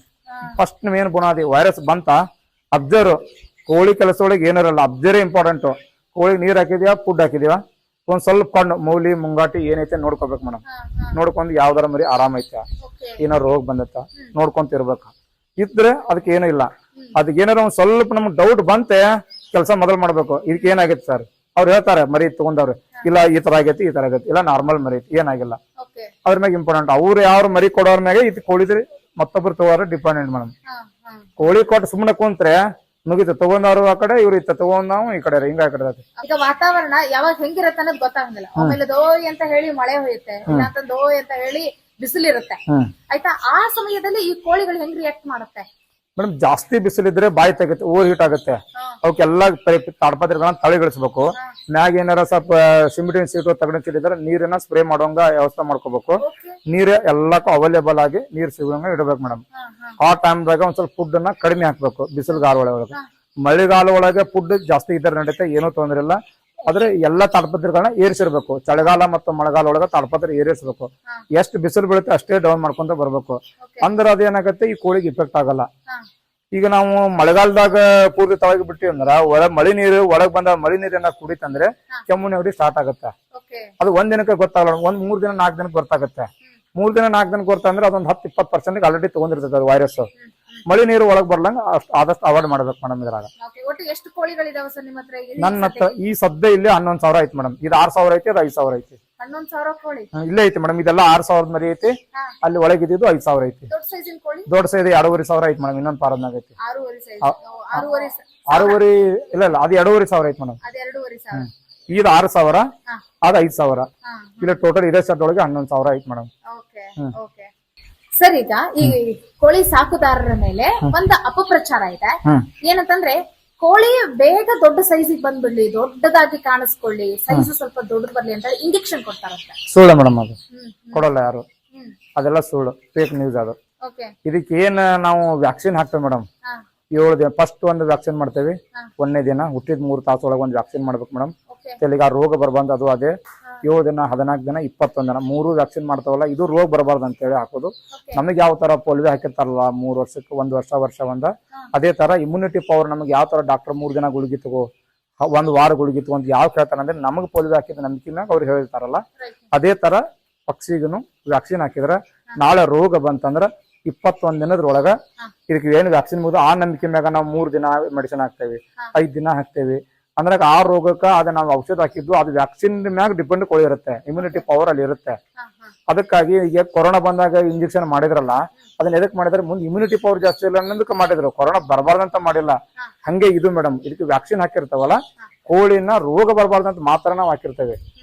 ಫಸ್ಟ್ ನೀವೇನು ಬುನಾದಿ ವೈರಸ್ ಬಂತ ಅಬ್ಸರ್ವ್. ಕೋಳಿ ಕೆಲಸ ಒಳಗೆ ಏನಿರಲ್ಲ, ಅಬ್ಸರ್ವ್ ಇಂಪಾರ್ಟೆಂಟ್. ಕೋಳಿಗೆ ನೀರ್ ಹಾಕಿದ್ಯಾ, ಫುಡ್ ಹಾಕಿದ್ಯಾ, ಒಂದ್ ಸ್ವಲ್ಪ ಕಣ್ಣು ಮೂಲಿ ಮುಂಗಾಟಿ ಏನೈತೆ ನೋಡ್ಕೋಬೇಕು ಮೇಡಮ್. ನೋಡ್ಕೊಂಡು ಯಾವ್ದಾರ ಮರಿ ಆರಾಮ ಐತ, ಏನೋ ರೋಗ ಬಂದತ್ತ ನೋಡ್ಕೊಂತ ಇರ್ಬೇಕು. ಇದ್ರೆ ಅದಕ್ಕೆ ಏನೂ ಇಲ್ಲ. ಅದಕ್ಕೆ ಏನಾರ ಒಂದ್ ಸ್ವಲ್ಪ ನಮ್ಗೆ ಡೌಟ್ ಬಂತೆ ಕೆಲಸ ಮೊದಲು ಮಾಡ್ಬೇಕು. ಇದಕ್ಕೆ ಏನಾಗೈತೆ ಸರ್ ಅವ್ರು ಹೇಳ್ತಾರೆ ಮರಿ ತಗೊಂಡವ್ರು, ಇಲ್ಲ ಈ ತರ ಆಗೈತಿ ಇಲ್ಲ ನಾರ್ಮಲ್ ಮರಿ ಐತಿ ಏನಾಗಿಲ್ಲ. ಅದ್ರ ಮ್ಯಾಗ ಇಂಪಾರ್ಟೆಂಟ್ ಅವ್ರು ಯಾರು ಮರಿ ಕೊಡೋರ್ ಮ್ಯಾಗ ಇದು ಕೋಳಿದ್ರಿ ಮತ್ತೊಬ್ರು ತಗೋರ ಡಿಪೆಂಡೆಂಟ್ ಮೇಡಮ್. ಕೋಳಿ ಕೊಟ್ಟು ಸುಮ್ಮನೆ ಕುಂತ್ರೆ ಮುಗಿತು, ತಗೊಂಡವ್ರು ಆ ಕಡೆ ಇವ್ರು ಇತ್ತ ತಗೊಂಡ್ ನಾವು ಈ ಕಡೆ ಹಿಂಗ ಕಡೆ. ಈಗ ವಾತಾವರಣ ಯಾವಾಗ ಹೆಂಗಿರತ್ತೆ ಅನ್ನೋದು ಗೊತ್ತಾಗಂಗಿಲ್ಲ. ಆಮೇಲೆ ದೋಯ್ ಅಂತ ಹೇಳಿ ಮಳೆ ಹೋಯುತ್ತೆ, ದೋಯ್ ಅಂತ ಹೇಳಿ ಬಿಸಿಲಿರುತ್ತೆ ಆಯ್ತಾ. ಆ ಸಮಯದಲ್ಲಿ ಈ ಕೋಳಿಗಳು ಹೆಂಗ್ ರಿಯಾಕ್ಟ್ ಮಾಡುತ್ತೆ ಮೇಡಮ್? ಜಾಸ್ತಿ ಬಿಸಿಲಿದ್ರೆ ಬಾಯಿ ತೆಗುತ್ತೆ, ಓವರ್ ಹೀಟ್ ಆಗುತ್ತೆ. ಅವಕ್ಕೆಲ್ಲ ತಾಡ್ಪತ್ರೆಗಳನ್ನ ತಳಿಗಳಿಸ್ಬೇಕು. ಮ್ಯಾಗ ಏನಾರ ಸ್ವಲ್ಪ ಸಿಮಿಟಿನ್ ಸೀಟು ತಗಡಿದ್ರೆ ನೀರನ್ನ ಸ್ಪ್ರೇ ಮಾಡೋಂಗ ವ್ಯವಸ್ಥೆ ಮಾಡ್ಕೋಬೇಕು. ನೀರ್ ಎಲ್ಲಕ್ಕೂ ಅವೈಲೇಬಲ್ ಆಗಿ ನೀರ್ ಸಿಗೋಂಗ ಇಡಬೇಕು ಮೇಡಮ್. ಆ ಟೈಮ್ದಾಗ ಒಂದ್ ಸ್ವಲ್ಪ ಫುಡ್ ಅನ್ನ ಕಡಿಮೆ ಹಾಕ್ಬೇಕು. ಬಿಸಿಲುಗಾಲ ಒಳಗೆ ಮಳೆಗಾಲ ಒಳಗೆ ಫುಡ್ ಜಾಸ್ತಿ ಇದ್ರೆ ನಡೀತೆ, ಏನೂ ತೊಂದ್ರೆ ಇಲ್ಲ. ಆದ್ರೆ ಎಲ್ಲಾ ತಾಡ್ಪತ್ರೆಗಳನ್ನ ಏರಿಸಿರ್ಬೇಕು. ಚಳಿಗಾಲ ಮತ್ತು ಮಳೆಗಾಲ ಒಳಗ ತಾಡ್ಪತ್ರೆ ಏರಿಸಬೇಕು. ಎಷ್ಟು ಬಿಸಿಲು ಬೀಳುತ್ತೆ ಅಷ್ಟೇ ಡೌನ್ ಮಾಡ್ಕೊಂತ ಬರ್ಬೇಕು. ಅಂದ್ರೆ ಅದೇನಾಗತ್ತೆ ಈ ಕೋಳಿಗೆ ಇಫೆಕ್ಟ್ ಆಗಲ್ಲ. ಈಗ ನಾವು ಮಳೆಗಾಲದಾಗ ಪೂರ್ತಿ ತಳಗಿ ಬಿಟ್ಟಿವಿ ಅಂದ್ರ ಮಳಿ ನೀರು ಒಳಗ್ ಬಂದ ಮಳಿ ನೀರನ್ನ ಕುಡಿತಂದ್ರೆ ಕೆಮ್ಮು ನೆಗಡಿ ಸ್ಟಾರ್ಟ್ ಆಗುತ್ತೆ. ಅದು 1 ದಿನಕ್ಕೆ ಗೊತ್ತಾಗಲ್ಲ, 1-3 ದಿನ 4 ದಿನಕ್ಕೆ ಗೊತ್ತಾಗುತ್ತೆ. 3 ದಿನ 4 ದಿನಕ್ಕೆ ಗೊತ್ತಂದ್ರೆ ಅದೊಂದು 10-20% ಆಲ್ರೆಡಿ ತಗೊಂಡಿರ್ತದೆ ಅದು ವೈರಸ್. ಮಳಿ ನೀರು ಒಳಗ್ ಬರ್ಲಂಗ ಆದಷ್ಟು ಅವಾಯ್ಡ್ ಮಾಡ್ಬೇಕು ಮೇಡಮ್. ಇದ್ರಾಗ ನನ್ನ ಹತ್ರ ಈ ಸದ್ಯ ಇಲ್ಲಿ 11,000 ಐತಿ ಮೇಡಮ್. ಇದು 6,000 ಐತಿ, ಅದು 5,000 ಐತಿ. 11,000 ಕೋಳಿ. ಇಲ್ಲೇ ಐತಿ ಮೇಡಮ್. ಇದೆಲ್ಲ 6,000 ಮರಿ ಐತಿ. ಹಾ. ಅಲ್ಲಿ ಒಳಗಿದ್ದು 5,000 ಐತಿ. ದೊಡ್ಡ ಸೈಜಿನ ಕೋಳಿ ದೊಡ್ಡ ಸೈಜ್ 2,500 ಐತಿ ಮೇಡಮ್. ಇನ್ನೊಂದ್ ಪಾರದ್ನಾಗ ಐತಿ 6.5 ಸೈಜ್. 6.5 6,500. ಇಲ್ಲ ಅದು 2,500 ಐತಿ ಮೇಡಮ್. ಅದು 2,500. ಇದು 6,000, ಹಾ. ಅದು 5,000. ಹಾ. ಇಲ್ಲ ಟೋಟಲ್ ಇದೇ ಸೆಟ್ ಒಳಗೆ 11,000 ಐತಿ ಮೇಡಮ್. ಓಕೆ ಓಕೆ ಸರ್, ಈಗ ಈ ಕೋಳಿ ಸಾಕುದಾರರ ಮೇಲೆ ಒಂದು ಅಪಪ್ರಚಾರ ಇದೆ. ಏನಂತಂದ್ರೆ ಕೋಳಿ ಬೇಗ ದೊಡ್ಡ ಸೈಜಿಗೆ ಬಂದ್ಬಿಡ್ಲಿ, ದೊಡ್ಡದಾಗಿ ಕಾಣಿಸ್ಕೊಳ್ಳಿ, ಸೈಜ್ ಸ್ವಲ್ಪ ದೊಡ್ಡದು ಬರ್ಲಿ ಅಂತ ಇಂಜೆಕ್ಷನ್ ಕೊಡ್ತಾರಂತೆ. ಸುಳ್ಳು ಮೇಡಮ್, ಅದು ಕೊಡಲ್ಲ ಯಾರು. ಅದೆಲ್ಲ ಸುಳ್ಳು, ಫೇಕ್ ನ್ಯೂಸ್ ಅದು. ಓಕೆ. ಇದಕ್ಕೆ ಏನ್ ನಾವು ವ್ಯಾಕ್ಸಿನ್ ಹಾಕ್ತೇವೆ ಮೇಡಮ್. 7 ದಿನ ಫಸ್ಟ್ ಒಂದು ವ್ಯಾಕ್ಸಿನ್ ಮಾಡ್ತೇವೆ. 1ನೇ ದಿನ ಹುಟ್ಟಿದ 3 ತಾಸೊಳಗೆ ಒಂದು ವ್ಯಾಕ್ಸಿನ್ ಮಾಡ್ಬೇಕು ಮೇಡಮ್. ತೆಲಿಗೆ ಆ ರೋಗ ಬರಬಾರ್ದು, ಅದು ಅದೇ. 7 ದಿನ, 14 ದಿನ, 21 ದಿನ 3 ವ್ಯಾಕ್ಸಿನ್ ಮಾಡ್ತಾವಲ್ಲ, ಇದು ರೋಗ ಬರಬಾರ್ದು ಅಂತೇಳಿ ಹಾಕೋದು. ನಮಗೆ ಯಾವ ತರ ಪೋಲಿಯೋ ಹಾಕಿರ್ತಾರಲ್ಲ 3 ವರ್ಷಕ್ಕೆ 1 ವರ್ಷ ಒಂದ, ಅದೇ ತರ ಇಮ್ಯುನಿಟಿ ಪವರ್ ನಮಗೆ ಯಾವ ತರ ಡಾಕ್ಟರ್ 3 ದಿನ ಗುಳಿಗೆ ತಗೋ, 1 ವಾರ ಗುಳಿಗೆ ತಗೋ ಅಂತ ಯಾವ ಕೇಳ್ತಾರ ಅಂದ್ರೆ ನಮಗೆ ಪೋಲಿಯೋ ಹಾಕಿದ ನಂಬಿಕೆ ಮ್ಯಾಗ ಅವ್ರು ಹೇಳ್ತಾರಲ್ಲ, ಅದೇ ತರ ಪಕ್ಷಿಗೂ ವ್ಯಾಕ್ಸಿನ್ ಹಾಕಿದ್ರ ನಾಳೆ ರೋಗ ಬಂತಂದ್ರ 21 ದಿನದ್ರೊಳಗ ಇದಕ್ಕೆ ಏನು ವ್ಯಾಕ್ಸಿನ್ ಮುಗಿದು ಆ ನಂಬಿಕೆ ಮ್ಯಾಗ ನಾವು 3 ದಿನ ಮೆಡಿಸಿನ್ ಹಾಕ್ತೇವೆ, 5 ದಿನ ಹಾಕ್ತೇವೆ. ಅಂದ್ರೆ ಆ ರೋಗಕ್ಕ ಅದ ನಾವು ಔಷಧ ಹಾಕಿದ್ದು ಅದು ವ್ಯಾಕ್ಸಿನ್ ಮ್ಯಾಗ ಡಿಪೆಂಡ್ ಕೋಳಿ ಇರುತ್ತೆ, ಇಮ್ಯುನಿಟಿ ಪವರ್ ಅಲ್ಲಿ ಇರುತ್ತೆ. ಅದಕ್ಕಾಗಿ ಈಗ ಕೊರೋನಾ ಬಂದಾಗ ಇಂಜೆಕ್ಷನ್ ಮಾಡಿದ್ರಲ್ಲ, ಅದನ್ನ ಎದಕ್ ಮಾಡಿದ್ರೆ ಮುಂದೆ ಇಮ್ಯುನಿಟಿ ಪವರ್ ಜಾಸ್ತಿ ಇಲ್ಲ ಅನ್ನೋದಕ್ಕೆ ಮಾಡಿದ್ರು. ಕೊರೋನಾ ಬರಬಾರ್ದಂತ ಮಾಡಿಲ್ಲ. ಹಂಗೆ ಇದು ಮೇಡಮ್, ಇದಕ್ಕೆ ವ್ಯಾಕ್ಸಿನ್ ಹಾಕಿರ್ತಾವಲ್ಲ, ಕೋಳಿನ ರೋಗ ಬರಬಾರ್ದಂತ ಮಾತ್ರ ನಾವು ಹಾಕಿರ್ತೇವೆ.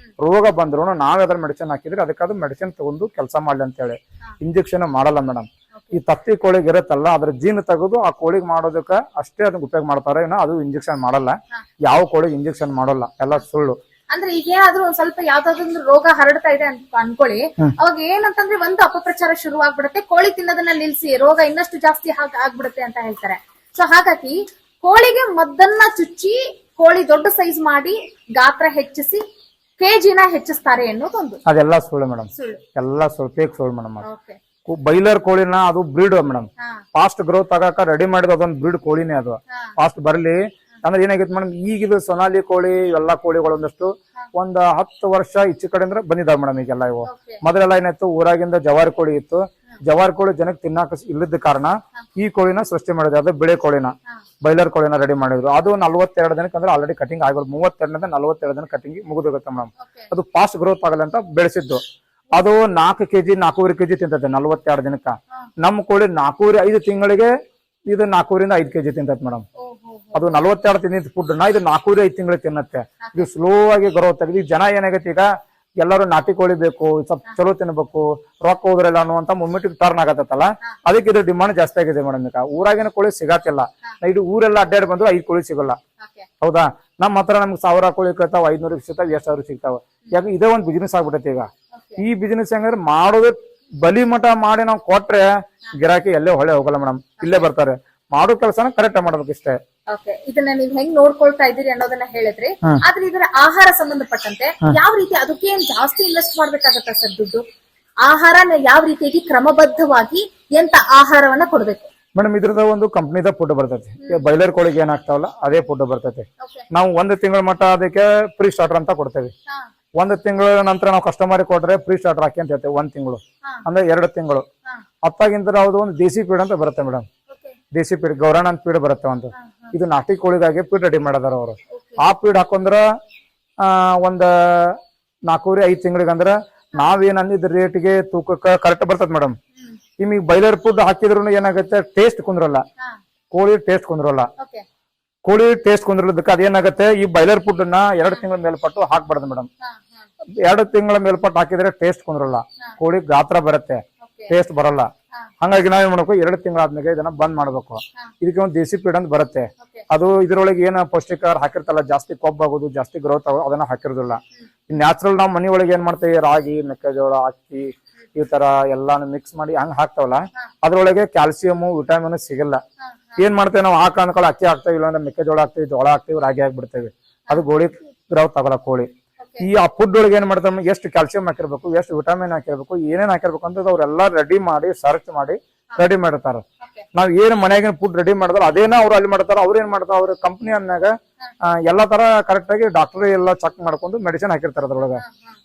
ರೋಗ ಬಂದ್ರು ನಾವ್ ಅದ್ರ ಮೆಡಿಸಿನ್ ಹಾಕಿದ್ರೆ ಅದಕ್ಕಾದ್ರು ಮೆಡಿಸಿನ್ ತಗೊಂಡು ಕೆಲಸ ಮಾಡ್ಲಿ ಅಂತ ಹೇಳಿ ಇಂಜೆಕ್ಷನ್ ಮಾಡಲ್ಲ ಮೇಡಮ್. ಈ ತತ್ತಿ ಕೋಳಿಗೆ ಇರುತ್ತಲ್ಲ, ಅದ್ರ ಜೀನ್ ತೆಗೆದು ಆ ಕೋಳಿಗೆ ಮಾಡೋದಕ್ಕ ಅಷ್ಟೇ ಅದನ್ನ ಉಪಯೋಗ ಮಾಡ್ತಾರೆ, ಏನೋ ಅದು ಇಂಜೆಕ್ಷನ್ ಮಾಡಲ್ಲ. ಯಾವ ಕೋಳಿಗೆ ಇಂಜೆಕ್ಷನ್ ಮಾಡಲ್ಲ, ಎಲ್ಲ ಸುಳ್ಳು. ಅಂದ್ರೆ ಈಗ ಏನಾದ್ರೂ ಒಂದ್ ಸ್ವಲ್ಪ ಯಾವ್ದಾದ್ರು ರೋಗ ಹರಡ್ತಾ ಇದೆ ಅಂತ ಅನ್ಕೊಳ್ಳಿ, ಅವಾಗ ಏನಂತಂದ್ರೆ ಒಂದು ಅಪಪ್ರಚಾರ ಶುರು ಆಗ್ಬಿಡುತ್ತೆ, ಕೋಳಿ ತಿನ್ನೋದನ್ನ ನಿಲ್ಸಿ, ರೋಗ ಇನ್ನಷ್ಟು ಜಾಸ್ತಿ ಆಗ್ಬಿಡುತ್ತೆ ಅಂತ ಹೇಳ್ತಾರೆ. ಸೊ ಹಾಗಾಗಿ ಕೋಳಿಗೆ ಮದ್ದನ್ನ ಚುಚ್ಚಿ ಕೋಳಿ ದೊಡ್ಡ ಸೈಜ್ ಮಾಡಿ ಗಾತ್ರ ಹೆಚ್ಚಿಸಿ ಕೆಜಿನ ಹೆಚ್ಚಿಸ್ತಾರೆ ಅನ್ನೋದೊಂದು. ಅದೆಲ್ಲ ಸುಳ್ಳು ಮೇಡಮ್, ಎಲ್ಲ ಸುಳ್ಳು, ಫೇಕ್ ಸುಳ್ಳು ಮೇಡಮ್. ಬೈಲರ್ ಕೋಳಿನ ಅದು ಬ್ರೀಡ್ ಮೇಡಮ್, ಫಾಸ್ಟ್ ಗ್ರೋತ್ ಆಗಾಕ ರೆಡಿ ಮಾಡಿದ ಅದೊಂದು ಬ್ರೀಡ್ ಕೋಳಿನೇ. ಅದು ಫಾಸ್ಟ್ ಬರ್ಲಿ ಅಂದ್ರೆ ಏನಾಗೈತಿ ಮೇಡಮ್, ಈಗಿದು ಸೊನಾಲಿ ಕೋಳಿ ಇವೆಲ್ಲಾ ಕೋಳಿಗಳು ಒಂದಷ್ಟು 10 ವರ್ಷ ಈಚೆ ಕಡೆಯಿಂದ ಬಂದಿದ್ದಾವೆ ಮೇಡಮ್. ಈಗೆಲ್ಲ ಇವು ಮೊದಲೆಲ್ಲ ಏನಾಯ್ತು, ಊರಾಗಿಂದ ಜವಾರಿ ಕೋಳಿ ಇತ್ತು. ಜವಾರಿ ಕೋಳಿ ಜನಕ್ಕೆ ತಿನ್ನಾಕ ಇಲ್ಲದ ಕಾರಣ ಈ ಕೋಳಿನ ಸೃಷ್ಟಿ ಮಾಡಿದ್ರು. ಅದು ಬಿಳೆ ಕೋಳಿನ, ಬೈಲರ್ ಕೋಳಿನ ರೆಡಿ ಮಾಡಿದ್ರು. ಅದು 42 ದಿನಕ್ಕೆ ಅಂದ್ರೆ ಆಲ್ರೆಡಿ ಕಟಿಂಗ್ ಆಗಿರೋದು. 32 42 ದಿನ ಕಟಿಂಗ್ ಮುಗಿದೋಗುತ್ತೆ ಮೇಡಮ್. ಅದು ಫಾಸ್ಟ್ ಗ್ರೋತ್ ಆಗಲ್ಲ ಅಂತ ಬೆಳೆಸಿದ್ದು. ಅದು 4 ಕೆಜಿ 4.5 ಕೆಜಿ ತಿಂತೈತೆ 42 ದಿನಕ್ಕ. ನಮ್ಮ ಕೋಳಿ 4.5 ತಿಂಗಳಿಗೆ ಇದು 4ರಿಂದ 5 ಕೆಜಿ ತಿಂತೈತೆ ಮೇಡಮ್. ಅದು 42 ತಿಂದಿದ್ದ ಫುಡ್ ನ ಇದು 4.5 ತಿಂಗಳಿಗೆ ತಿನ್ನತ್ತೆ. ಇದು ಸ್ಲೋ ಆಗಿ ಗ್ರೋತ್ ಆಗಿದೆ. ಜನ ಏನಾಗೈತಿ, ಈಗ ಎಲ್ಲರೂ ನಾಟಿ ಕೋಳಿ ಬೇಕು, ಸ್ವಲ್ಪ ಚಲೋ ತಿನ್ಬೇಕು, ರೊಕ್ಕ ಹೋದ್ರಲ್ಲ ಅನ್ನುವಂತ ಮೊಮೆಂಟಿಗೆ ಟರ್ನ್ ಆಗತ್ತಲ್ಲ, ಅದಕ್ಕೆ ಇದು ಡಿಮಾಂಡ್ ಜಾಸ್ತಿ ಆಗಿದೆ ಮೇಡಮ್. ಈಗ ಊರಾಗಿನ ಕೋಳಿ ಸಿಗಾತಿಲ್ಲ. ಇದು ಊರೆಲ್ಲ ಅಡ್ಡಾಡಿ ಬಂದ್ರು 5 ಕೋಳಿ ಸಿಗಲ್ಲ. ಹೌದಾ, ನಮ್ಮ ಹತ್ರ ನಮ್ಗೆ 1000 ಕೋಳಿ ಕೇಳ್ತಾವ, 500 ಸಿಗ್ತಾವ, 1000 ಸಿಗ್ತಾವ. ಯಾಕೆ ಇದೇ ಒಂದು ಬಿಸಿನೆಸ್ ಆಗ್ಬಿಟ್ಟೈತಿ ಈಗ. ಈ ಬಿಸಿನೆಸ್ ಹೆಂಗಂದ್ರೆ ಮಾಡೋದು ಬಲಿ ಮಠ ಮಾಡಿ ನಾವು ಕೊಟ್ರೆ ಗಿರಾಕಿ ಎಲ್ಲೇ ಹೊಳೆ ಹೋಗಲ್ಲ ಮೇಡಮ್, ಇಲ್ಲೇ ಬರ್ತಾರೆ. ಮಾಡೋ ಕೆಲಸನ ಕರೆಕ್ಟ್ ಮಾಡ್ಬೇಕು ಇಷ್ಟೇ. ಇದನ್ನ ನೀವ್ ಹೆಂಗ್ ನೋಡ್ಕೊಳ್ತಾ ಇದೀರಿ ಅನ್ನೋದನ್ನ ಹೇಳಿದ್ರಿ. ಆದ್ರೆ ಇದರ ಆಹಾರ ಸಂಬಂಧಪಟ್ಟಂತೆ ಯಾವ ರೀತಿ ಅದಕ್ಕೆ ಏನ್ ಜಾಸ್ತಿ ಇನ್ವೆಸ್ಟ್ ಮಾಡ್ಬೇಕಾಗತ್ತ ಸರ್ ದುಡ್ಡು? ಆಹಾರನ ಯಾವ ರೀತಿಯಾಗಿ ಕ್ರಮಬದ್ಧವಾಗಿ ಎಂತ ಆಹಾರವನ್ನ ಕೊಡ್ಬೇಕು ಮೇಡಮ್? ಇದ್ರದ ಒಂದು ಕಂಪ್ನಿದ ಫುಡ್ ಬರ್ತೈತಿ. ಬೈಲರ್ ಕೋಳಿಗೆ ಏನ್ ಆಗ್ತಾವಲ್ಲ ಅದೇ ಫುಡ್ ಬರ್ತೈತಿ. ನಾವು 1 ತಿಂಗಳ ಮಟ್ಟ ಅದಕ್ಕೆ ಫ್ರೀ ಸ್ಟಾರ್ಟರ್ ಅಂತ ಕೊಡ್ತೇವೆ. 1 ತಿಂಗಳ ನಂತರ ನಾವು ಕಸ್ಟಮರ್ ಕೊಟ್ರೆ ಫ್ರೀ ಸ್ಟಾರ್ಟರ್ ಹಾಕಿ ಅಂತ ಹೇಳ್ತೇವೆ. 1 ತಿಂಗಳು ಅಂದ್ರೆ 2 ತಿಂಗಳು. ಅತ್ತಾಗಿಂತ ಯಾವ್ದು ಒಂದು ದೇಸಿ ಪೀಡ್ ಅಂತ ಬರುತ್ತೆ ಮೇಡಮ್. ದೇಸಿ ಪೀಡ್ ಗೌರಣ ಅಂತ ಪೀಡ್ ಬರುತ್ತೆ ಒಂದು. ಇದು ನಾಟಿ ಕೋಳಿಗಾಗಿ ಪೀಡ್ ರೆಡಿ ಮಾಡದಾರ ಅವರು. ಆ ಪೀಡ್ ಹಾಕೊಂಡ್ರ ಒಂದ್ 4.5 ತಿಂಗಳಿಗೆ ಅಂದ್ರೆ ನಾವೇನ್ ಅಂದಿದ್ ರೇಟ್ಗೆ ತೂಕಕ್ಕ ಕರೆಕ್ಟ್ ಬರ್ತದ ಮೇಡಮ್. ನಿಮಗೆ ಬೈಲರ್ ಫುಡ್ ಹಾಕಿದ್ರು ಏನಾಗುತ್ತೆ, ಟೇಸ್ಟ್ ಕುಂದ್ರಲ್ಲ, ಕೋಳಿ ಟೇಸ್ಟ್ ಕುಂದ್ರಲ್ಲ. ಕೋಳಿ ಟೇಸ್ಟ್ ಕುಂದ್ರಲದಕ್ಕೆ ಅದೇನಾಗುತ್ತೆ, ಈ ಬೈಲರ್ ಫುಡ್ ನ 2 ತಿಂಗಳ ಮೇಲ್ಪಟ್ಟು ಹಾಕ್ಬಾರ್ದು ಮೇಡಮ್. 2 ತಿಂಗಳ ಮೇಲ್ಪಟ್ಟು ಹಾಕಿದ್ರೆ ಟೇಸ್ಟ್ ಕುಂದ್ರಲ್ಲ, ಕೋಳಿ ಗಾತ್ರ ಬರುತ್ತೆ, ಟೇಸ್ಟ್ ಬರಲ್ಲ. ಹಂಗಾಗಿ ನಾವೇನ್ ಮಾಡ್ಬೇಕು, 2 ತಿಂಗಳಾದ್ಮೇಲೆ ಇದನ್ನ ಬಂದ್ ಮಾಡ್ಬೇಕು. ಇದಕ್ಕೆ ಒಂದು ದೇಸಿ ಪೀಡ್ ಅಂತ ಬರುತ್ತೆ. ಅದು ಇದ್ರೊಳಗೆ ಏನ ಪೌಷ್ಟಿಕಾರ ಹಾಕಿರ್ತಲ್ಲ, ಜಾಸ್ತಿ ಕೊಬ್ಬಾಗೋದು, ಜಾಸ್ತಿ ಗ್ರೋತ್ ಆಗೋದು ಅದನ್ನ ಹಾಕಿರೋದಿಲ್ಲ. ನ್ಯಾಚುರಲ್ ನಾವು ಮನಿ ಒಳಗೆ ಏನ್ ಮಾಡ್ತೇವೆ, ರಾಗಿ, ಮೆಕ್ಕೆಜೋಳ, ಅಕ್ಕಿ ಈ ತರ ಎಲ್ಲಾನು ಮಿಕ್ಸ್ ಮಾಡಿ ಹಂಗ ಹಾಕ್ತಾವಲ್ಲ, ಅದ್ರೊಳಗೆ ಕ್ಯಾಲ್ಸಿಯಂ ವಿಟಮಿನ್ ಸಿಗಲ್ಲ. ಏನ್ ಮಾಡ್ತೇವೆ ನಾವು, ಹಾಕೊಂಡ್ಕೊಳ್ಳ ಅಕ್ಕಿ ಹಾಕ್ತೇವೆ, ಇಲ್ಲಾಂದ್ರೆ ಮೆಕ್ಕೆಜೋಳ ಹಾಕ್ತಿವಿ, ಜೋಳ ಹಾಕ್ತಿವಿ, ರಾಗಿ ಹಾಕ್ಬಿಡ್ತೇವೆ. ಅದು ಗೋಳಿ ಗ್ರೋತ್ ಆಗಲ್ಲ ಕೋಳಿ. ಈ ಆ ಫುಡ್ ಒಳಗೆ ಏನ್ ಮಾಡ್ತಾರೆ, ಎಷ್ಟು ಕ್ಯಾಲ್ಸಿಯಂ ಹಾಕಿರ್ಬೇಕು, ಎಷ್ಟು ವಿಟಮಿನ್ ಹಾಕಿರ್ಬೇಕು, ಏನೇನ್ ಹಾಕಿರ್ಬೇಕು ಅಂತ ಅವ್ರೆಲ್ಲಾ ರೆಡಿ ಮಾಡಿ ಸರ್ಚ್ ಮಾಡಿ ರೆಡಿ ಮಾಡಿರ್ತಾರ. ನಾವ್ ಏನ್ ಮನೆಯಾಗಿನ ಫುಡ್ ರೆಡಿ ಮಾಡಿದಾರ ಅದೇನ ಅವ್ರು ಅಲ್ಲಿ ಮಾಡ್ತಾರ. ಅವ್ರ ಏನ್ ಮಾಡ್ತಾರ, ಅವ್ರ ಕಂಪ್ನಿ ಅಂದಾಗ ಎಲ್ಲಾ ತರ ಕರೆಕ್ಟ್ ಆಗಿ ಡಾಕ್ಟರ್ ಎಲ್ಲ ಚೆಕ್ ಮಾಡ್ಕೊಂಡು ಮೆಡಿಸಿನ್ ಹಾಕಿರ್ತಾರ ಅದ್ರೊಳಗ.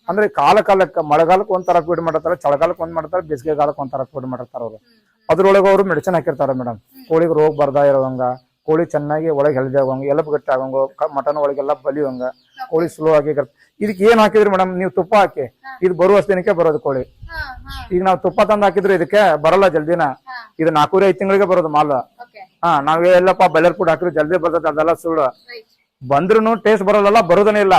ಅಂದ್ರೆ ಕಾಲಕ್ಕೆ ಮಳೆಗಾಲಕ್ಕೆ ಒಂಥರ ಫೀಡ್ ಮಾಡಿರ್ತಾರೆ, ಚಳಿಗಾಲಕ್ಕೆ ಒಂದ್ ಮಾಡ್ತಾರೆ, ಬೇಸಿಗೆಗಾಲಕ್ಕೆ ಒಂಥರ ಫೀಡ್ ಮಾಡಿರ್ತಾರ ಅವ್ರು. ಅದ್ರೊಳಗೆ ಅವ್ರು ಮೆಡಿಸಿನ್ ಹಾಕಿರ್ತಾರ ಮೇಡಮ್. ಕೋಳಿಗೆ ರೋಗ ಬರ್ದಾ ಇರೋವಂಗ, ಕೋಳಿ ಚೆನ್ನಾಗಿ ಒಳಗೆ ಹೆಲ್ದಿ ಆಗೋಂಗ ಎಲಬು ಗಟ್ಟಿ ಆಗೋಂಗ ಮಟನ್ ಒಳಗೆಲ್ಲ ಬಲಿಯೋಂಗ ಕೋಳಿ ಸ್ಲೋ ಆಗಿ ಇದಕ್ಕೆ ಏನ್ ಹಾಕಿದ್ರಿ ಮೇಡಮ್ ನೀವು ತುಪ್ಪ ಹಾಕಿ ಇದು ಬರುವಷ್ಟು ದಿನಕ್ಕೆ ಬರೋದು ಕೋಳಿ. ಈಗ ನಾವು ತುಪ್ಪ ತಂದು ಹಾಕಿದ್ರೆ ಇದಕ್ಕೆ ಬರಲ್ಲ ಜಲ್ದಿನ. ಇದು 4-5 ತಿಂಗಳಿಗೆ ಬರೋದು ಮಾಲ್. ನಾವೇ ಎಲ್ಲಪ್ಪ ಬಾಯ್ಲರ್ ಫುಡ್ ಹಾಕಿದ್ರೆ ಜಲ್ದಿ ಬರ್ತದೆ, ಅದೆಲ್ಲ ಸುಳ್ಳು. ಬಂದ್ರೂ ಟೇಸ್ಟ್ ಬರೋಲ್ಲ, ಬರೋದನೇ ಇಲ್ಲ.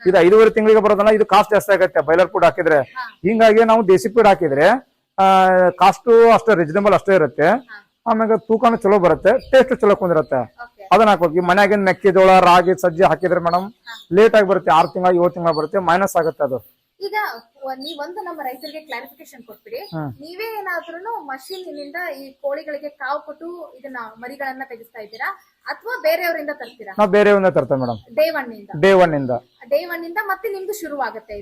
ಇದು 5.5 ತಿಂಗಳಿಗೆ ಬರೋದಲ್ಲ, ಇದು ಕಾಸ್ಟ್ ಜಾಸ್ತಿ ಆಗತ್ತೆ ಬಾಯ್ಲರ್ ಫುಡ್ ಹಾಕಿದ್ರೆ. ಹಿಂಗಾಗಿ ನಾವು ದೇಸಿ ಫುಡ್ ಹಾಕಿದ್ರೆ ಕಾಸ್ಟ್ ಅಷ್ಟೇ ರೀಸನೇಬಲ್ ಅಷ್ಟೇ ಇರುತ್ತೆ. ಆಮ್ಯಾಗ ತೂಕನು ಚಲೋ ಬರುತ್ತೆ, ಟೇಸ್ಟ್ ಚಲೋ ಕುಂದಿರುತ್ತೆ. ಅದನ್ನ ಹಾಕ್ಬೇಕು. ಈ ಮನ್ಯಾಗಿನ ಮೆಕ್ಕೆಜೋಳ, ರಾಗಿ, ಸಜ್ಜೆ ಹಾಕಿದ್ರೆ ಮೇಡಮ್ ಲೇಟ್ ಆಗಿ ಬರುತ್ತೆ, 6 ತಿಂಗಳ 7 ತಿಂಗಳ ಬರುತ್ತೆ, ಮೈನಸ್ ಆಗುತ್ತೆ ಅದು. ಈಗ ನೀವೊಂದು ನಮ್ಮ ರೈತರಿಗೆ ಕ್ಲಾರಿಫಿಕೇಶನ್ ಕೊಟ್ಬಿಡಿ. ನೀವೇ ಏನಾದ್ರೂ ಮಷೀನ್ ನಿಂದ ಈ ಕೋಳಿಗಳಿಗೆ ಕಾವು ಕೊಟ್ಟು ಇದನ್ನ ಮರಿಗಳನ್ನ ತೆಗಿಸ್ತಾ ಇದ್ದೀರಾ ಅಥವಾ ಬೇರೆಯವರಿಂದ ತರ್ತೀರಾ? ನಾವು ಬೇರೆಯವರಿಂದ ತರ್ತೇವೆ ಮೇಡಮ್. ಡೇ ಒನ್ ಇಂದ ಮತ್ತೆ ನಿಮ್ದು ಶುರು ಆಗುತ್ತೆ,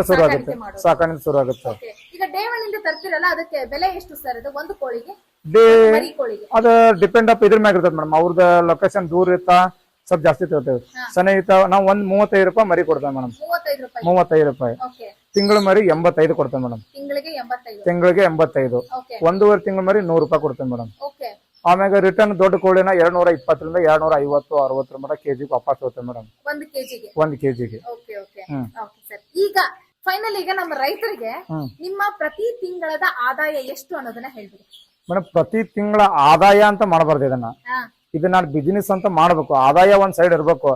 ಶುರು ಆಗುತ್ತೆ, ಸಾಕಾಣಿಕೆ ಶುರು ಆಗುತ್ತೆ. ಈಗ ಡೇ ಒನ್ ಇಂದ ತರ್ತಿರಲ್ಲ, ಅದಕ್ಕೆ ಬೆಲೆ ಎಷ್ಟು ಸರ್? ಅದು ಒಂದು ಕೋಳಿಗೆ ಅದು ಡಿಪೆಂಡ್ ಅಪ್ ಇದ್ರ ಮ್ಯಾಗ ಇರ್ತದೆ ಮೇಡಮ್. ಅವ್ರದ್ದು ಲೊಕೇಶನ್ ದೂರ ಇರ್ತಾ ಸ್ವಲ್ಪ ಜಾಸ್ತಿ ತಗೋತೇವೆ. ಸಣ್ಣ ಇರ್ತಾವ ನಾವು 35 ರೂಪಾಯಿ ಮರಿ ಕೊಡ್ತೇವೆ ಮೇಡಮ್. 35 ರೂಪಾಯಿ. ತಿಂಗಳ ಮರಿ 85 ಕೊಡ್ತೇವೆ ಮೇಡಮ್. ತಿಂಗಳಿಗೆ 85. 1.5 ತಿಂಗಳ ಮರಿ 100 ರೂಪಾಯಿ ಕೊಡ್ತೇವೆ ಮೇಡಮ್. ಆಮ್ಯಾಗ ರಿಟರ್ನ್ ದೊಡ್ಡ ಕೋಳಿನ 220 250 60 ಮಟ ಕೆಜಿ ವಾಪಸ್ ಹೋಗ್ತೇವೆ ಮೇಡಮ್. 1 ಕೆಜಿಗೆ. ಈಗ ಫೈನಲ್ ಈಗ ನಮ್ಮ ರೈತರಿಗೆ ನಿಮ್ಮ ಪ್ರತಿ ತಿಂಗಳದ ಆದಾಯ ಎಷ್ಟು ಅನ್ನೋದನ್ನ ಹೇಳ್ಬಿಡಿ ಮೇಡಮ್. ಪ್ರತಿ ತಿಂಗಳ ಆದಾಯ ಅಂತ ಮಾಡಬಾರ್ದು ಇದನ್ನ. ಇದು ನಾನು ಬಿಸಿನೆಸ್ ಅಂತ ಮಾಡ್ಬೇಕು. ಆದಾಯ ಒಂದ್ ಸೈಡ್ ಇರ್ಬೇಕು.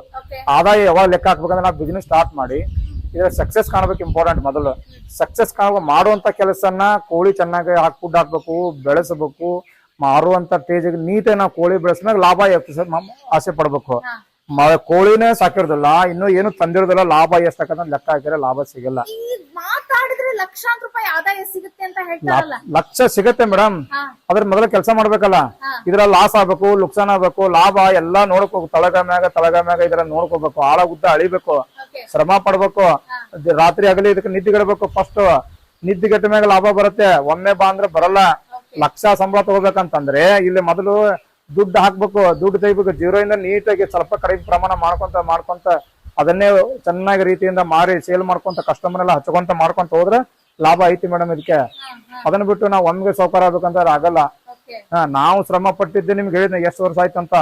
ಆದಾಯ ಯಾವಾಗ ಲೆಕ್ಕ ಹಾಕ್ಬೇಕಂದ್ರೆ ನಾವು ಬಿಸಿನೆಸ್ ಸ್ಟಾರ್ಟ್ ಮಾಡಿ ಇದ್ರ ಸಕ್ಸಸ್ ಕಾಣಬೇಕು ಇಂಪಾರ್ಟೆಂಟ್. ಮೊದಲು ಸಕ್ಸಸ್ ಮಾಡುವಂತ ಕೆಲಸನ ಕೋಳಿ ಚೆನ್ನಾಗಿ ಫುಡ್ ಹಾಕ್ಬೇಕು, ಬೆಳೆಸಬೇಕು, ಮಾರುವಂತ ಸ್ಟೇಜಿಗೆ ನೀಟಾಗಿ ನಾವು ಕೋಳಿ ಬೆಳೆಸಿದಾಗ ಲಾಭ ಆಸೆ ಪಡ್ಬೇಕು. ಕೋಳಿನೇ ಸಾಕಿರೋದಿಲ್ಲ, ಇನ್ನು ಏನು ತಂದಿರೋದಿಲ್ಲ, ಲಾಭ ಎಷ್ಟಾಕಂತ ಲೆಕ್ಕ ಹಾಕಿದ್ರೆ ಲಾಭ ಸಿಗಲ್ಲ. ಮಾತಾಡಿದ್ರೆ ಲಕ್ಷಾಂತರ ರೂಪಾಯಿ ಆದಾಯ ಸಿಗುತ್ತೆ ಅಂತ ಹೇಳ್ತಾರಲ್ಲ. ಲಕ್ಷ ಸಿಗತ್ತೆ ಮೇಡಮ್, ಅದ್ರ ಮೊದಲ ಕೆಲಸ ಮಾಡ್ಬೇಕಲ್ಲ. ಇದ್ರ ಲಾಸ್ ಆಗ್ಬೇಕು, ನುಕ್ಸಾನ್ ಆಗ್ಬೇಕು, ಲಾಭ ಎಲ್ಲಾ ನೋಡ್ಕೋಬೇಕು. ತಳಗ ಮ್ಯಾಗ ಇದ್ರ ನೋಡ್ಕೋಬೇಕು, ಆಳ ಉದ್ದ ಅಳಿಬೇಕು, ಶ್ರಮ ಪಡ್ಬೇಕು, ರಾತ್ರಿ ಆಗಲಿ ಇದಕ್ಕೆ ನಿದ್ದೆಗಿಡಬೇಕು. ಫಸ್ಟ್ ನಿದ್ದೆಗೆಟ್ಟ ಮ್ಯಾಗ ಲಾಭ ಬರುತ್ತೆ, ಒಮ್ಮೆ ಬಾ ಅಂದ್ರೆ ಬರಲ್ಲ. ಲಕ್ಷ ಸಂಬಳ ತಗೋಬೇಕಂತಂದ್ರೆ ಇಲ್ಲಿ ಮೊದಲು ದುಡ್ಡು ಹಾಕ್ಬೇಕು, ದುಡ್ಡು ತೆಗಿಬೇಕು. 0 ಇಂದ ನೀಟಾಗಿ ಸ್ವಲ್ಪ ಕಡಿಮೆ ಪ್ರಮಾಣ ಮಾಡ್ಕೊಂತ ಅದನ್ನೇ ಚೆನ್ನಾಗಿ ರೀತಿಯಿಂದ ಮಾರಿ ಸೇಲ್ ಮಾಡ್ಕೊಂತ ಕಸ್ಟಮರ್ ಎಲ್ಲ ಹಚ್ಕೊಂತ ಮಾಡ್ಕೊಂತ ಹೋದ್ರೆ ಲಾಭ ಐತಿ ಮೇಡಮ್ ಇದಕ್ಕೆ. ಅದನ್ನ ಬಿಟ್ಟು ನಾವು ಒಮ್ಮೆಗೆ ಸೌಕರ್ಯ ಆಗ್ಬೇಕಂತ ಆಗಲ್ಲ. ನಾವು ಶ್ರಮ ಪಟ್ಟಿದ್ದೆ ನಿಮ್ಗೆ ಹೇಳಿದ್ನ ಎಷ್ಟು ವರ್ಷ ಆಯ್ತಂತ.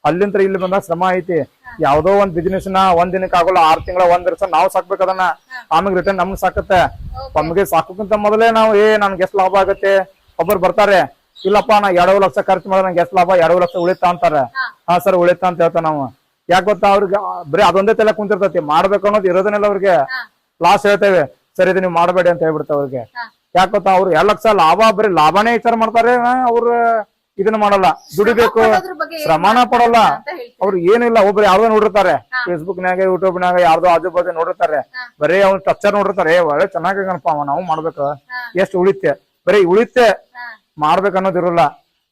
ಅಲ್ಲಿಂದ ಇಲ್ಲಿ ಬಂದಾಗ ಶ್ರಮ ಐತಿ. ಯಾವ್ದೋ ಒಂದ್ ಬಿಸಿನೆಸ್ ನ ಒಂದ್ ದಿನಕ್ಕೆ ಆಗೋಲ್ಲ, 6 ತಿಂಗಳ 1 ವರ್ಷ ನಾವು ಸಾಕ್ಬೇಕು ಅದನ್ನ. ಆಮೇಲೆ ರಿಟರ್ನ್ ನಮ್ಗೆ ಸಾಕತ್ತೆ. ನಮ್ಗೆ ಸಾಕೋಕ್ಕಿಂತ ಮೊದಲೇ ನಾವು ನನ್ಗೆ ಎಷ್ಟು ಲಾಭ ಆಗತ್ತೆ. ಒಬ್ಬರು ಬರ್ತಾರೆ, ಇಲ್ಲಪ್ಪ ನಾ 2 ಲಕ್ಷ ಖರ್ಚು ಮಾಡಿದ್ರೆ ನಂಗೆ ಎಷ್ಟು ಲಾಭ, 2 ಲಕ್ಷ ಉಳಿತಾ ಅಂತಾರೆ. ಹಾ ಸರ್ ಉಳಿತಾ ಅಂತ ಹೇಳ್ತಾ ನಾವು. ಯಾಕೆ ಗೊತ್ತಾ, ಅವ್ರಿಗೆ ಬರೀ ಅದೊಂದೇ ತಲೆ ಕುಂತಿರ್ತೈತಿ, ಮಾಡ್ಬೇಕು ಅನ್ನೋದು ಇರೋದನ್ನೆಲ್ಲ ಅವ್ರಿಗೆ. ಲಾಸ್ ಹೇಳ್ತೇವೆ, ಸರಿ ಇದು ನೀವು ಮಾಡಬೇಡಿ ಅಂತ ಹೇಳ್ಬಿಡ್ತಾವ ಅವ್ರಿಗೆ. ಯಾಕೆ ಗೊತ್ತಾ, ಅವ್ರು 2 ಲಕ್ಷ ಲಾಭ ಬರೀ ಲಾಭನೇ ವಿಚಾರ ಮಾಡ್ತಾರೆ. ಅವ್ರು ಇದನ್ನ ಮಾಡಲ್ಲ, ದುಡಿಬೇಕು, ಶ್ರಮಾನ ಪಡಲ್ಲ. ಅವ್ರು ಏನಿಲ್ಲ, ಒಬ್ರು ಯಾವ್ದೋ ನೋಡಿರ್ತಾರೆ ಫೇಸ್ಬುಕ್ ನಾಗ ಯೂಟ್ಯೂಬ್ ನಾಗ ಯಾರ್ದೋ ಆಜು ಬಾಜು ನೋಡಿರ್ತಾರೆ, ಬರೀ ಅವ್ನ ಸ್ಟ್ರಕ್ಚರ್ ನೋಡಿರ್ತಾರೆ. ಒಳ್ಳೆ ಚೆನ್ನಾಗಿ ಕಣಪ್ಪ ನಾವು ಮಾಡ್ಬೇಕು, ಎಷ್ಟು ಉಳಿತೆ, ಬರೀ ಉಳಿತೆ ಮಾಡ್ಬೇಕನ್ನೋದಿರಲ್ಲ.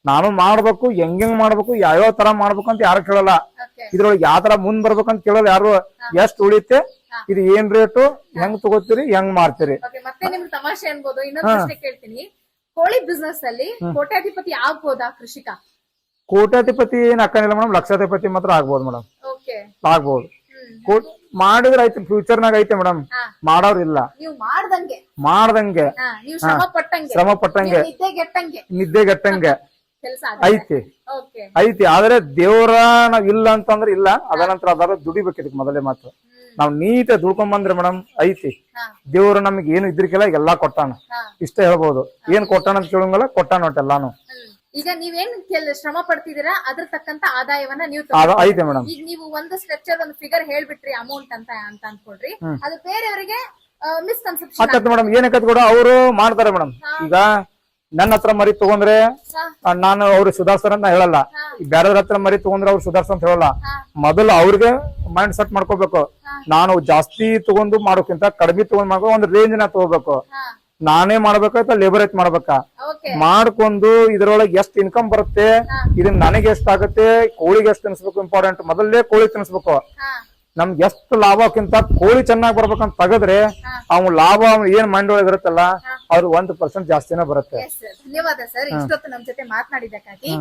ನಾನು ಮಾಡ್ಬೇಕು, ಹೆಂಗ್ ಮಾಡ್ಬೇಕು, ಯಾವ್ಯಾವ ತರ ಮಾಡ್ಬೇಕು ಅಂತ ಯಾರು ಕೇಳಲ್ಲ. ಇದ್ರೊಳಗೆ ಯಾವ ತರ ಮುಂದ್ ಬರ್ಬೇಕಂತ ಕೇಳಲ್ಲ ಯಾರು. ಎಷ್ಟು ಉಳಿತೆ, ಇದು ಏನ್ ರೇಟು, ಹೆಂಗ್ ತಗೋತೀರಿ, ಹೆಂಗ್ ಮಾಡ್ತೀರಿ. ಮತ್ತೆ ನಿಮ್ಗೆ ತಮಾಷೆ ಅನ್ಬೋದು. ಇನ್ನೊಂದು ಕೇಳ್ತೀನಿ, ಕೋಳಿ ಬಿಸ್ನೆಸ್ ಅಲ್ಲಿ ಕೋಟ್ಯಾಧಿಪತಿ ಆಗ್ಬೋದಾ ಕೃಷಿಕ? ಕೋಟ್ಯಾಧಿಪತಿ ಏನ್ ಹಾಕಂಗಿಲ್ಲ ಮೇಡಮ್, ಲಕ್ಷಾಧಿಪತಿ ಮಾತ್ರ ಆಗ್ಬೋದು ಮೇಡಮ್. ಆಗ್ಬೋದು, ಮಾಡಿದ್ರೆ ಐತೆ, ಫ್ಯೂಚರ್ ನಾಗ ಐತೆ ಮೇಡಮ್. ಮಾಡೋರಿಲ್ಲ, ಮಾಡ್ದಂಗೆ ಶ್ರಮ ಪಟ್ಟಂಗೆ ನಿದ್ದೆಗೆಟ್ಟಂಗೆ ಐತಿ. ಆದ್ರೆ ದೇವ್ರ ನಾವ್ ಇಲ್ಲ ಅಂತಂದ್ರೆ ಇಲ್ಲ. ಅದ ನಂತರ ಅದಾರ ದುಡಿಬೇಕಿದಕ್ ಮೊದಲೇ ಮಾತು. ನಾವ್ ನೀಟಾಗಿ ದುಡ್ಕೊಂಡ್ ಬಂದ್ರೆ ಮೇಡಮ್ ಐತಿ. ದೇವ್ರು ನಮ್ಗೆ ಏನು ಇದ್ರಿಕೆಲ್ಲ ಎಲ್ಲಾ ಕೊಟ್ಟಾನ, ಇಷ್ಟ ಹೇಳ್ಬೋದು. ಏನ್ ಕೊಟ್ಟಾನ ಅಂತ ಕೇಳಂಗಲ್ಲ, ಕೊಟ್ಟಾನ ಒಟ್ಟು ಎಲ್ಲಾನು. ಈಗ ನೀವೇನ್ ಶ್ರಮ ಪಡ್ತಿದ್ದೀರಾ ಅದ್ರ ತಕ್ಕಂತ ಆದಾಯವನ್ನ ನೀವು ಐತೆ ಮೇಡಮ್. ಈಗ ನೀವು ಒಂದು ಸ್ಟ್ರಕ್ಚರ್ ಒಂದು ಫಿಗರ್ ಹೇಳ್ಬಿಟ್ರಿ ಅಮೌಂಟ್ ಅಂತ ಅನ್ಕೊಳ್ರಿ, ಅದು ಬೇರೆಯವರಿಗೆ ಮಿಸ್ಕನ್ಸೆಪ್ಷನ್ ಆಗ್ತದೆ ಮೇಡಮ್. ಏನಕ್ಕೆ ಕೂಡ ಅವರು ಮಾಡ್ತಾರೆ ಮೇಡಮ್. ಈಗ ನನ್ನ ಹತ್ರ ಮರಿ ತಗೊಂಡ್ರೆ ನಾನು ಅವ್ರು ಸುಧಾರ್ಸ್ತಾರ ಅಂತ ಹೇಳಲ್ಲ. ಬೇರೆಯವ್ರ ಹತ್ರ ಮರಿ ತಗೊಂಡ್ರೆ ಅವ್ರು ಸುಧಾರ್ಸ ಅಂತ ಹೇಳಲ್ಲ. ಮೊದಲು ಅವ್ರಿಗೆ ಮೈಂಡ್ ಸೆಟ್ ಮಾಡ್ಕೋಬೇಕು. ನಾನು ಜಾಸ್ತಿ ತಗೊಂಡು ಮಾಡೋಕ್ಕಿಂತ ಕಡಿಮೆ ತಗೊಂಡ್ ಮಾಡ್ಕೊ ಒಂದು ರೇಂಜ್ ನ ತಗೋಬೇಕು. ನಾನೇ ಮಾಡ್ಬೇಕಾಯ್ತ ಲೇಬರ್ ಐತ್ ಮಾಡ್ಬೇಕಾ, ಮಾಡ್ಕೊಂಡು ಇದ್ರೊಳಗೆ ಎಷ್ಟು ಇನ್ಕಮ್ ಬರುತ್ತೆ, ಇದನ್ನ ನನಗೆ ಎಷ್ಟ್ ಆಗುತ್ತೆ, ಕೋಳಿಗೆ ಎಷ್ಟು ತಿನ್ಸ್ಬೇಕು ಇಂಪಾರ್ಟೆಂಟ್. ಮೊದಲೇ ಕೋಳಿ ತಿನ್ಸ್ಬೇಕು. ನಮ್ಗೆ ಎಷ್ಟು ಲಾಭಕ್ಕಿಂತ ಕೋಳಿ ಚೆನ್ನಾಗಿ ಬರ್ಬೇಕಂತ ತೆಗದ್ರೆ ಅವ್ನ ಲಾಭ ಏನ್ ಮೈಂಡ್ ಒಳಗೆ ಇರುತ್ತಲ್ಲ, ಅವ್ರು 1% ಜಾಸ್ತಿನೇ ಬರುತ್ತೆ. ಧನ್ಯವಾದ ಸರ್, ಇಷ್ಟೊತ್ತು ನಮ್ ಜೊತೆ ಮಾತನಾಡಿದ್ದಕ್ಕಾಗಿ.